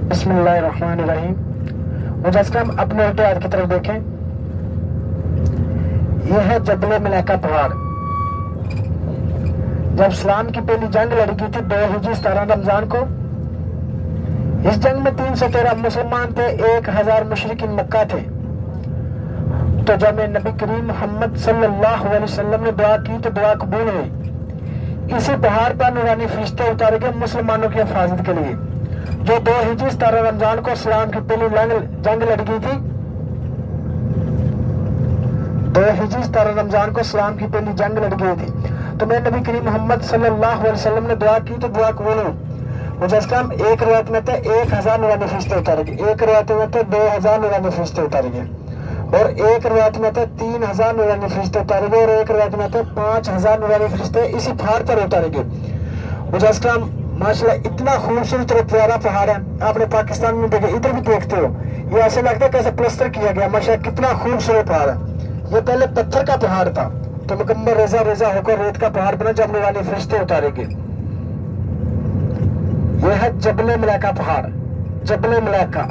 बिस्मिल्लाहिर्रहमानिर्रहीम। मुजस्सम अपने उल्टे हाथ की तरफ देखें। यह है जबल मलाका पहाड़। जब इस्लाम की पहली जंग लड़ी गई थी 2 हिजरी 17 रमजान को, इस जंग में 313 मुसलमान थे, 1000 मुशरिकीन मक्का थे। तो जब नबी करीम मोहम्मद सल्लल्लाहु अलैहि वसल्लम ने दुआ की तो दुआ कबूल हुई। इसी पहाड़ पर नूरानी फरिश्ते उतारे गए मुसलमानों की हिफाजत के लिए। जो 2 हिजरी 17 रमजान को इस्लाम की पहली जंग लड़ी गई थी, 2 हिजरी 17 रमजान को इस्लाम की पहली जंग लड़ी गई थी। तो मैं नबी करीम मोहम्मद सल्लल्लाहु अलैहि वसल्लम ने दुआ की तो दुआ कबूल हुई। मुजस्सम एक रिवायत में थे 1000 नूरानी फरिश्ते उतारे गए, एक रिवायत में थे 2000 नूरानी फरिश्ते उतारे गए, और एक रिवायत में थे 3000 नूरानी फरिश्ते उतारे गए, और एक रिवायत में थे 5000 नूरानी फरिश्ते इसी पहाड़ पर उतारे गए। मुजस्सम माशाल्लाह इतना खूबसूरत और प्यारा पहाड़ है। आपने पाकिस्तान में देखे, इधर भी देखते हो, ये ऐसे लगता है कैसे प्लास्टर किया गया। माशाल्लाह कितना खूबसूरत पहाड़ है। ये पहले पत्थर का पहाड़ था, तो मुकम्मल रेजा रेजा होकर रेत का पहाड़ बना जब नूरानी फरिश्ते उतारे गए। यह है जबल मलाका पहाड़, जबल मलाका।